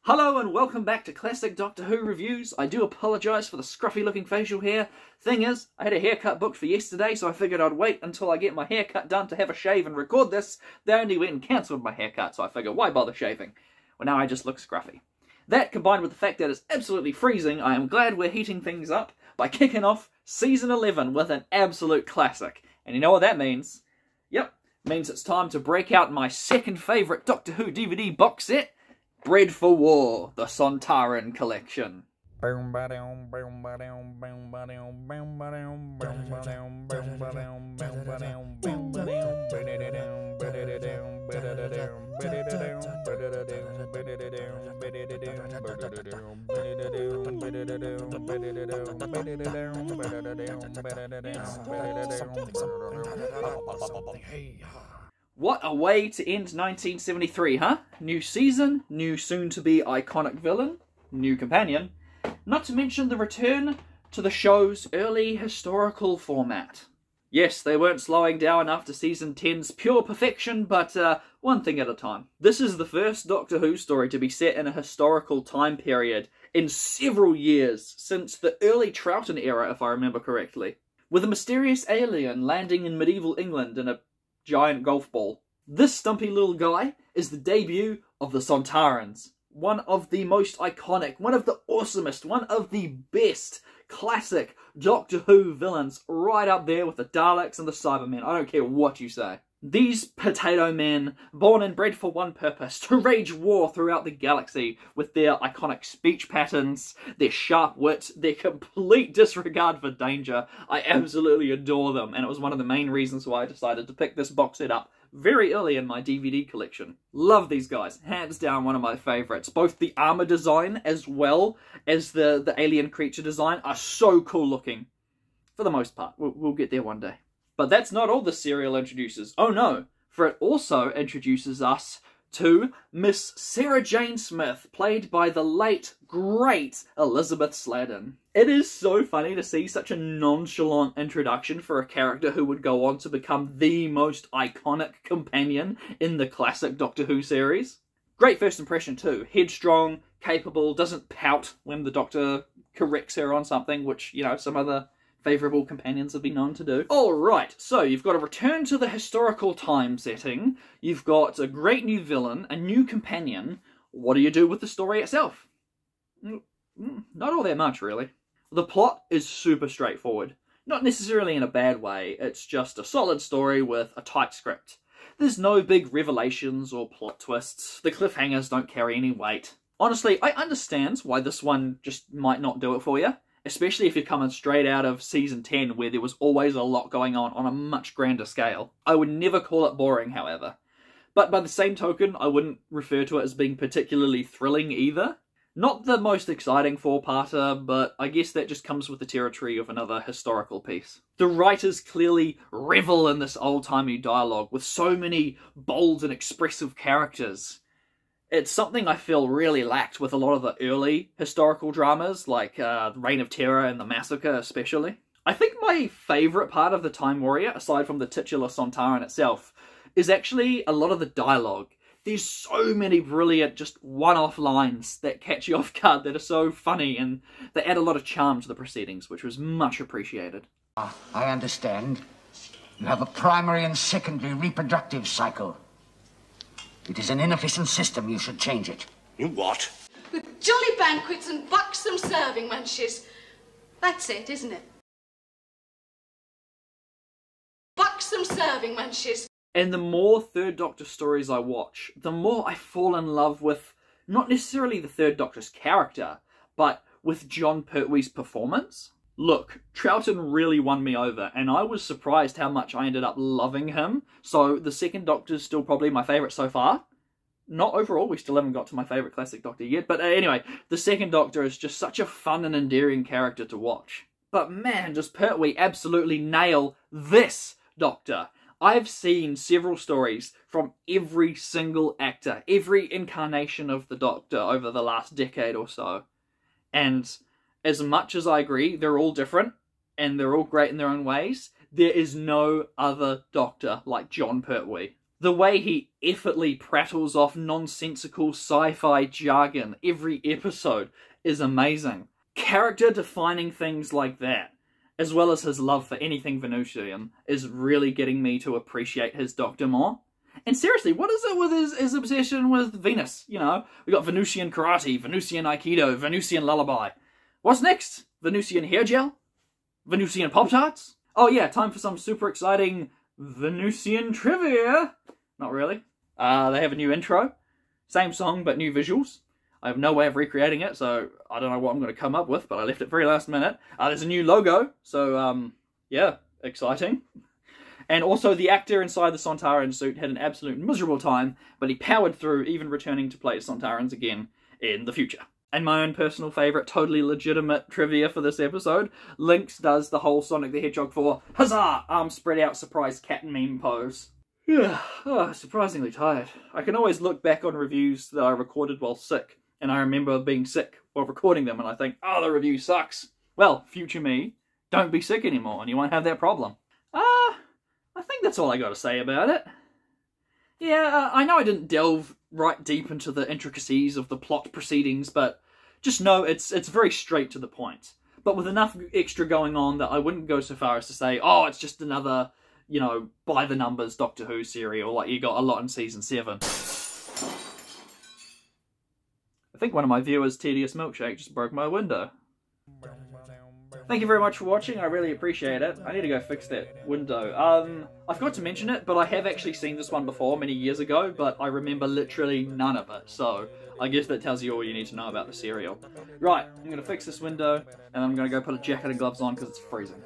Hello and welcome back to Classic Doctor Who Reviews. I do apologise for the scruffy looking facial hair. Thing is, I had a haircut booked for yesterday, so I figured I'd wait until I get my haircut done to have a shave and record this. They only went and cancelled my haircut, so I figured why bother shaving? Well, now I just look scruffy. That, combined with the fact that it's absolutely freezing, I am glad we're heating things up by kicking off Season 11 with an absolute classic. And you know what that means? Yep, it means it's time to break out my second favourite Doctor Who DVD box set, Bred for War, the Sontaran collection. What a way to end 1973, huh? New season, new soon-to-be iconic villain, new companion, not to mention the return to the show's early historical format. Yes, they weren't slowing down after Season 10's pure perfection, but one thing at a time. This is the first Doctor Who story to be set in a historical time period in several years, since the early Troughton era, if I remember correctly, with a mysterious alien landing in medieval England in a giant golf ball. This stumpy little guy is the debut of the Sontarans. One of the most iconic, one of the awesomest, one of the best classic Doctor Who villains, right up there with the Daleks and the Cybermen. I don't care what you say. These potato men, born and bred for one purpose, to wage war throughout the galaxy with their iconic speech patterns, their sharp wit, their complete disregard for danger. I absolutely adore them, and it was one of the main reasons why I decided to pick this box set up very early in my DVD collection. Love these guys. Hands down one of my favourites. Both the armour design as well as the alien creature design are so cool looking. For the most part. We'll get there one day. But that's not all the serial introduces. Oh no, for it also introduces us to Miss Sarah Jane Smith, played by the late, great Elizabeth Sladen. It is so funny to see such a nonchalant introduction for a character who would go on to become the most iconic companion in the classic Doctor Who series. Great first impression too. Headstrong, capable, doesn't pout when the Doctor corrects her on something, which, you know, some other favourable companions have been known to do. Alright, so you've got a return to the historical time setting, you've got a great new villain, a new companion. What do you do with the story itself? Not all that much, really. The plot is super straightforward. Not necessarily in a bad way, it's just a solid story with a tight script. There's no big revelations or plot twists, the cliffhangers don't carry any weight. Honestly, I understand why this one just might not do it for you. Especially if you're coming straight out of Season 10, where there was always a lot going on a much grander scale. I would never call it boring, however. But by the same token, I wouldn't refer to it as being particularly thrilling either. Not the most exciting four-parter, but I guess that just comes with the territory of another historical piece. The writers clearly revel in this old-timey dialogue, with so many bold and expressive characters. It's something I feel really lacked with a lot of the early historical dramas, like Reign of Terror and The Massacre especially. I think my favourite part of The Time Warrior, aside from the titular Sontaran itself, is actually a lot of the dialogue. There's so many brilliant, just one-off lines that catch you off guard that are so funny, and they add a lot of charm to the proceedings, which was much appreciated. I understand. You have a primary and secondary reproductive cycle. It is an inefficient system. You should change it. You what? With jolly banquets and buxom serving munches. That's it, isn't it? Buxom serving munches. And the more Third Doctor stories I watch, the more I fall in love with, not necessarily the Third Doctor's character, but with Jon Pertwee's performance. Look, Troughton really won me over, and I was surprised how much I ended up loving him, so the second Doctor's still probably my favourite so far. Not overall, we still haven't got to my favourite classic Doctor yet, but anyway, the second Doctor is just such a fun and endearing character to watch. But man, does Pertwee absolutely nail this Doctor. I've seen several stories from every single actor, every incarnation of the Doctor over the last decade or so, and as much as I agree, they're all different, and they're all great in their own ways, there is no other Doctor like Jon Pertwee. The way he effortlessly prattles off nonsensical sci-fi jargon every episode is amazing. Character-defining things like that, as well as his love for anything Venusian, is really getting me to appreciate his Doctor more. And seriously, what is it with his obsession with Venus? You know, we got Venusian karate, Venusian aikido, Venusian lullaby. What's next? Venusian hair gel? Venusian Pop-Tarts? Oh yeah, time for some super exciting Venusian trivia. Not really. They have a new intro. Same song, but new visuals. I have no way of recreating it, so I don't know what I'm going to come up with, but I left it very last minute. There's a new logo, so, yeah, exciting. And also, the actor inside the Sontaran suit had an absolute miserable time, but he powered through, even returning to play Sontarans again in the future. And my own personal favourite, totally legitimate trivia for this episode, Lynx does the whole Sonic the Hedgehog 4 huzzah! Arms spread out, surprise cat meme pose. Surprisingly tired. I can always look back on reviews that I recorded while sick, and I remember being sick while recording them, and I think, oh, the review sucks. Well, future me, don't be sick anymore, and you won't have that problem. I think that's all I got to say about it. Yeah, I know I didn't delve right deep into the intricacies of the plot proceedings, but just know it's very straight to the point. But with enough extra going on that I wouldn't go so far as to say, oh, it's just another, you know, by-the-numbers Doctor Who serial like you got a lot in Season 7. I think one of my viewers, T.A.R.D.I.S Milkshake, just broke my window. Thank you very much for watching, I really appreciate it. I need to go fix that window. I forgot to mention it, but I have actually seen this one before many years ago, but I remember literally none of it, so I guess that tells you all you need to know about the serial. Right, I'm going to fix this window, and I'm going to go put a jacket and gloves on because it's freezing.